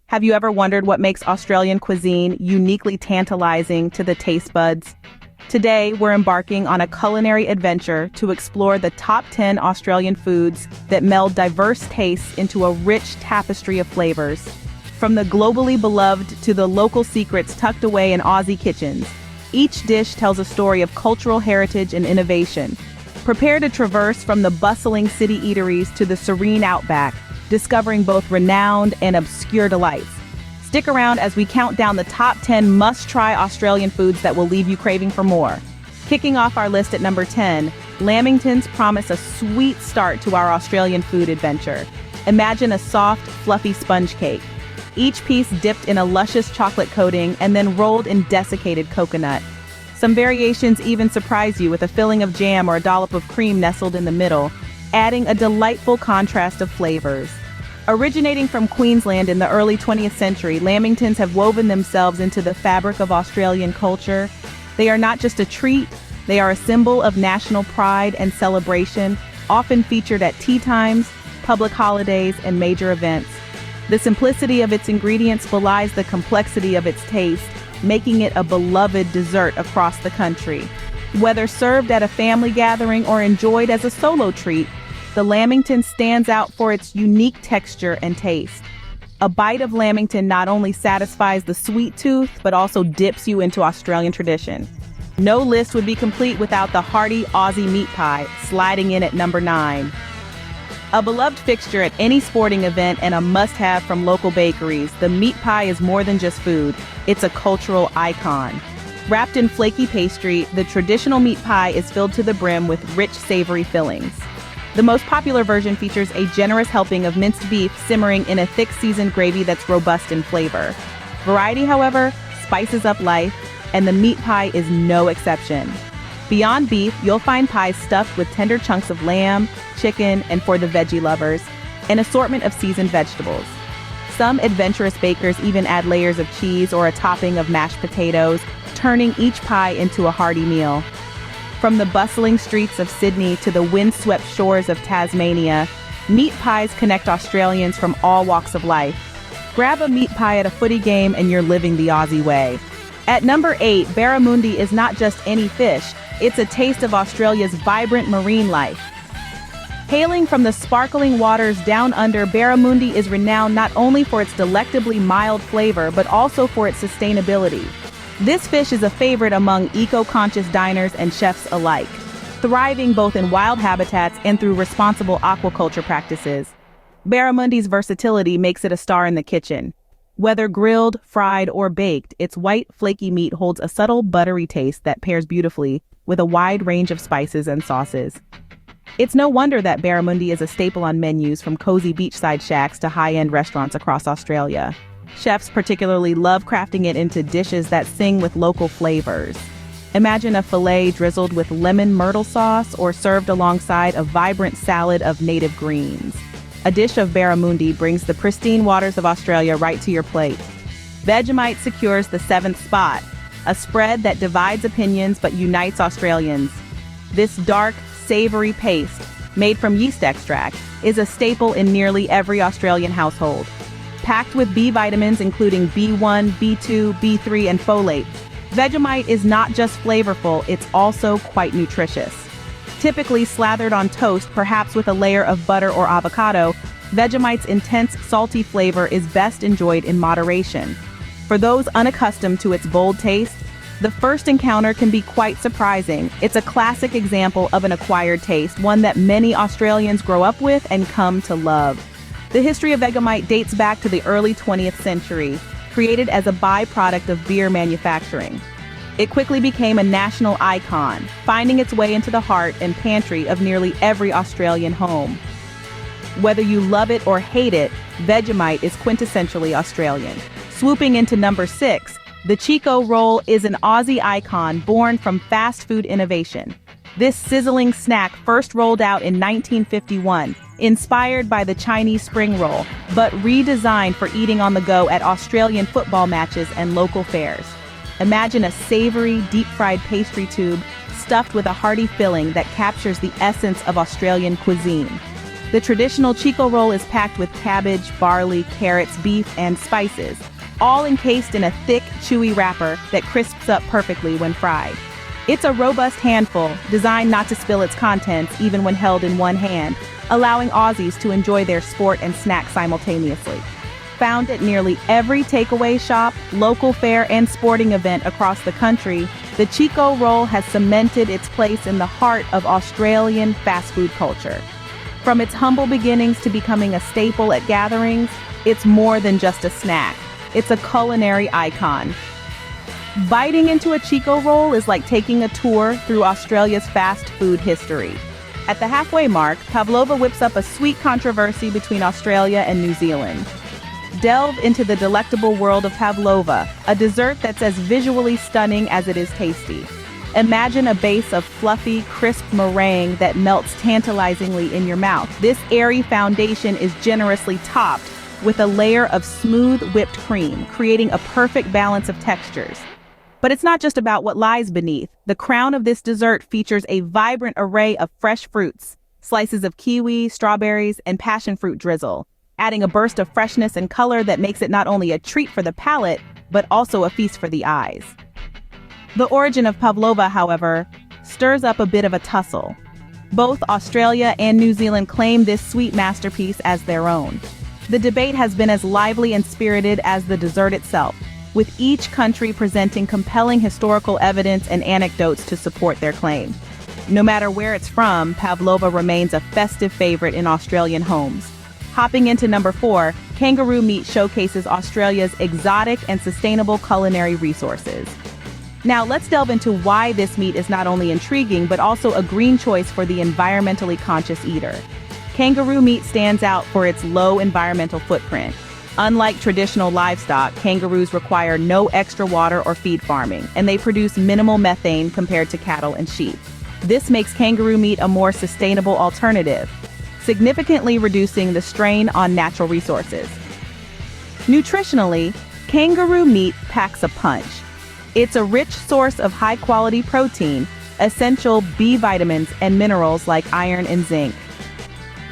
Have you ever wondered what makes Australian cuisine uniquely tantalizing to the taste buds? Today, we're embarking on a culinary adventure to explore the top 10 Australian foods that meld diverse tastes into a rich tapestry of flavors. From the globally beloved to the local secrets tucked away in Aussie kitchens, each dish tells a story of cultural heritage and innovation. Prepare to traverse from the bustling city eateries to the serene outback, discovering both renowned and obscure delights. Stick around as we count down the top 10 must-try Australian foods that will leave you craving for more. Kicking off our list at number 10, Lamingtons promise a sweet start to our Australian food adventure. Imagine a soft, fluffy sponge cake, each piece dipped in a luscious chocolate coating and then rolled in desiccated coconut. Some variations even surprise you with a filling of jam or a dollop of cream nestled in the middle, adding a delightful contrast of flavors. Originating from Queensland in the early 20th century, Lamingtons have woven themselves into the fabric of Australian culture. They are not just a treat, they are a symbol of national pride and celebration, often featured at tea times, public holidays, and major events. The simplicity of its ingredients belies the complexity of its taste, making it a beloved dessert across the country. Whether served at a family gathering or enjoyed as a solo treat, the Lamington stands out for its unique texture and taste. A bite of Lamington not only satisfies the sweet tooth, but also dips you into Australian tradition. No list would be complete without the hearty Aussie meat pie, sliding in at number 9. A beloved fixture at any sporting event and a must-have from local bakeries, the meat pie is more than just food, it's a cultural icon. Wrapped in flaky pastry, the traditional meat pie is filled to the brim with rich, savory fillings. The most popular version features a generous helping of minced beef simmering in a thick seasoned gravy that's robust in flavor. Variety, however, spices up life, and the meat pie is no exception. Beyond beef, you'll find pies stuffed with tender chunks of lamb, chicken, and for the veggie lovers, an assortment of seasoned vegetables. Some adventurous bakers even add layers of cheese or a topping of mashed potatoes, turning each pie into a hearty meal. From the bustling streets of Sydney to the windswept shores of Tasmania, meat pies connect Australians from all walks of life. Grab a meat pie at a footy game and you're living the Aussie way. At number 8, Barramundi is not just any fish, it's a taste of Australia's vibrant marine life. Hailing from the sparkling waters down under, Barramundi is renowned not only for its delectably mild flavor, but also for its sustainability. This fish is a favorite among eco-conscious diners and chefs alike, thriving both in wild habitats and through responsible aquaculture practices. Barramundi's versatility makes it a star in the kitchen. Whether grilled, fried, or baked, its white, flaky meat holds a subtle, buttery taste that pairs beautifully with a wide range of spices and sauces. It's no wonder that Barramundi is a staple on menus from cozy beachside shacks to high-end restaurants across Australia. Chefs particularly love crafting it into dishes that sing with local flavors. Imagine a fillet drizzled with lemon myrtle sauce or served alongside a vibrant salad of native greens. A dish of Barramundi brings the pristine waters of Australia right to your plate. Vegemite secures the 7th spot, a spread that divides opinions but unites Australians. This dark, savory paste, made from yeast extract, is a staple in nearly every Australian household. Packed with B vitamins including B1, B2, B3, and folate, Vegemite is not just flavorful, it's also quite nutritious. Typically slathered on toast, perhaps with a layer of butter or avocado, Vegemite's intense salty flavor is best enjoyed in moderation. For those unaccustomed to its bold taste, the first encounter can be quite surprising. It's a classic example of an acquired taste, one that many Australians grow up with and come to love. The history of Vegemite dates back to the early 20th century, created as a byproduct of beer manufacturing. It quickly became a national icon, finding its way into the heart and pantry of nearly every Australian home. Whether you love it or hate it, Vegemite is quintessentially Australian. Swooping into number 6, the Chico Roll is an Aussie icon born from fast food innovation. This sizzling snack first rolled out in 1951, inspired by the Chinese spring roll, but redesigned for eating on the go at Australian football matches and local fairs. Imagine a savory, deep-fried pastry tube stuffed with a hearty filling that captures the essence of Australian cuisine. The traditional Chico Roll is packed with cabbage, barley, carrots, beef, and spices, all encased in a thick, chewy wrapper that crisps up perfectly when fried. It's a robust handful, designed not to spill its contents even when held in one hand, allowing Aussies to enjoy their sport and snack simultaneously. Found at nearly every takeaway shop, local fair, and sporting event across the country, the Chico Roll has cemented its place in the heart of Australian fast food culture. From its humble beginnings to becoming a staple at gatherings, it's more than just a snack. It's a culinary icon. Biting into a Chico Roll is like taking a tour through Australia's fast food history. At the halfway mark, Pavlova whips up a sweet controversy between Australia and New Zealand. Delve into the delectable world of Pavlova, a dessert that's as visually stunning as it is tasty. Imagine a base of fluffy, crisp meringue that melts tantalizingly in your mouth. This airy foundation is generously topped with a layer of smooth whipped cream, creating a perfect balance of textures. But it's not just about what lies beneath. The crown of this dessert features a vibrant array of fresh fruits, slices of kiwi, strawberries, and passion fruit drizzle, adding a burst of freshness and color that makes it not only a treat for the palate, but also a feast for the eyes. The origin of Pavlova, however, stirs up a bit of a tussle. Both Australia and New Zealand claim this sweet masterpiece as their own. The debate has been as lively and spirited as the dessert itself, with each country presenting compelling historical evidence and anecdotes to support their claim. No matter where it's from, Pavlova remains a festive favorite in Australian homes. Hopping into number 4, Kangaroo Meat showcases Australia's exotic and sustainable culinary resources. Now let's delve into why this meat is not only intriguing, but also a green choice for the environmentally conscious eater. Kangaroo meat stands out for its low environmental footprint. Unlike traditional livestock, kangaroos require no extra water or feed farming, and they produce minimal methane compared to cattle and sheep. This makes kangaroo meat a more sustainable alternative, significantly reducing the strain on natural resources. Nutritionally, kangaroo meat packs a punch. It's a rich source of high-quality protein, essential B vitamins, and minerals like iron and zinc.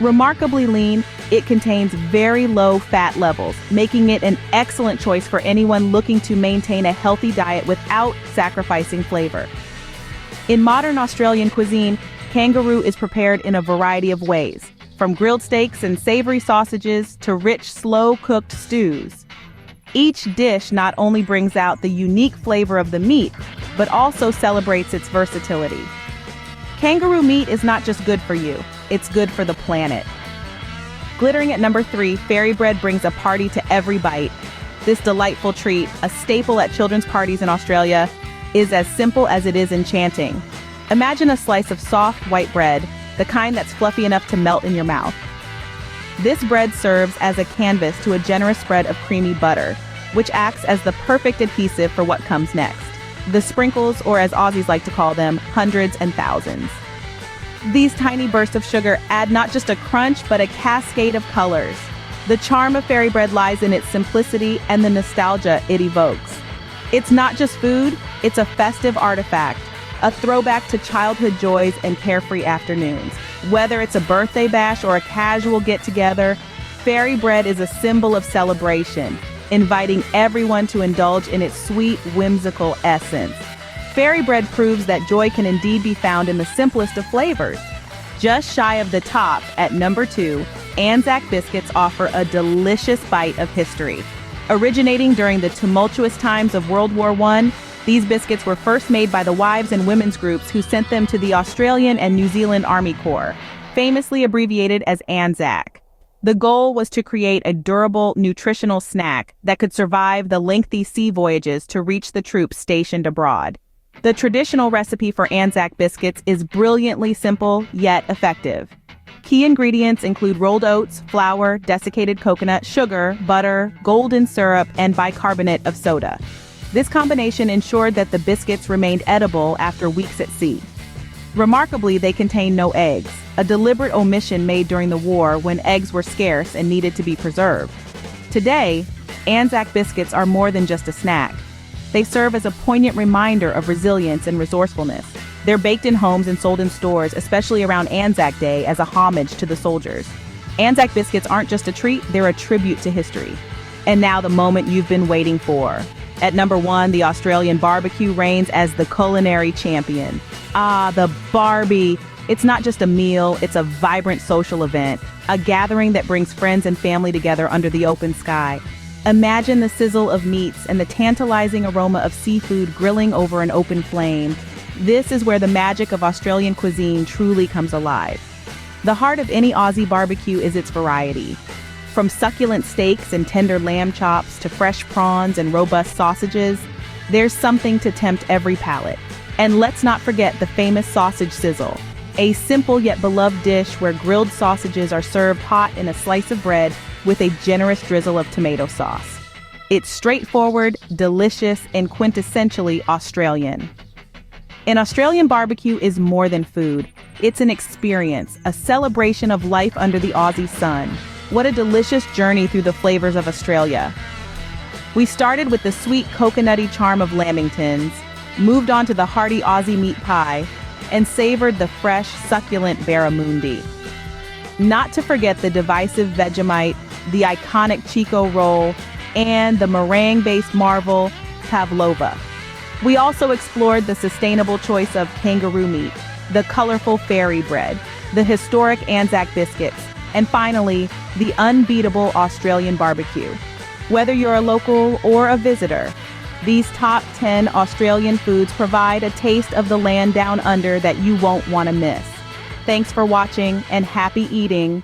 Remarkably lean, it contains very low fat levels, making it an excellent choice for anyone looking to maintain a healthy diet without sacrificing flavor. In modern Australian cuisine, kangaroo is prepared in a variety of ways, from grilled steaks and savory sausages to rich, slow-cooked stews. Each dish not only brings out the unique flavor of the meat, but also celebrates its versatility. Kangaroo meat is not just good for you, it's good for the planet. Glittering at number 3, fairy bread brings a party to every bite. This delightful treat, a staple at children's parties in Australia, is as simple as it is enchanting. Imagine a slice of soft white bread, the kind that's fluffy enough to melt in your mouth. This bread serves as a canvas to a generous spread of creamy butter, which acts as the perfect adhesive for what comes next. The sprinkles, or as Aussies like to call them, hundreds and thousands. These tiny bursts of sugar add not just a crunch, but a cascade of colors. The charm of fairy bread lies in its simplicity and the nostalgia it evokes. It's not just food, it's a festive artifact, a throwback to childhood joys and carefree afternoons. Whether it's a birthday bash or a casual get-together, fairy bread is a symbol of celebration, inviting everyone to indulge in its sweet, whimsical essence. Fairy bread proves that joy can indeed be found in the simplest of flavors. Just shy of the top, at number 2, Anzac Biscuits offer a delicious bite of history. Originating during the tumultuous times of World War I, these biscuits were first made by the wives and women's groups who sent them to the Australian and New Zealand Army Corps, famously abbreviated as Anzac. The goal was to create a durable, nutritional snack that could survive the lengthy sea voyages to reach the troops stationed abroad. The traditional recipe for Anzac biscuits is brilliantly simple, yet effective. Key ingredients include rolled oats, flour, desiccated coconut, sugar, butter, golden syrup, and bicarbonate of soda. This combination ensured that the biscuits remained edible after weeks at sea. Remarkably, they contain no eggs, a deliberate omission made during the war when eggs were scarce and needed to be preserved. Today, Anzac biscuits are more than just a snack. They serve as a poignant reminder of resilience and resourcefulness. They're baked in homes and sold in stores, especially around Anzac Day, as a homage to the soldiers. Anzac Biscuits aren't just a treat, they're a tribute to history. And now the moment you've been waiting for. At number 1, the Australian barbecue reigns as the culinary champion. Ah, the Barbie. It's not just a meal, it's a vibrant social event, a gathering that brings friends and family together under the open sky. Imagine the sizzle of meats and the tantalizing aroma of seafood grilling over an open flame. This is where the magic of Australian cuisine truly comes alive. The heart of any Aussie barbecue is its variety. From succulent steaks and tender lamb chops to fresh prawns and robust sausages, there's something to tempt every palate. And let's not forget the famous sausage sizzle, a simple yet beloved dish where grilled sausages are served hot in a slice of bread with a generous drizzle of tomato sauce. It's straightforward, delicious, and quintessentially Australian. An Australian barbecue is more than food. It's an experience, a celebration of life under the Aussie sun. What a delicious journey through the flavors of Australia. We started with the sweet coconutty charm of Lamingtons, moved on to the hearty Aussie meat pie, and savored the fresh, succulent Barramundi. Not to forget the divisive Vegemite, the iconic Chico Roll, and the meringue-based marvel, Pavlova. We also explored the sustainable choice of Kangaroo Meat, the colorful fairy bread, the historic Anzac Biscuits, and finally, the unbeatable Australian barbecue. Whether you're a local or a visitor, these top 10 Australian foods provide a taste of the land down under that you won't want to miss. Thanks for watching and happy eating.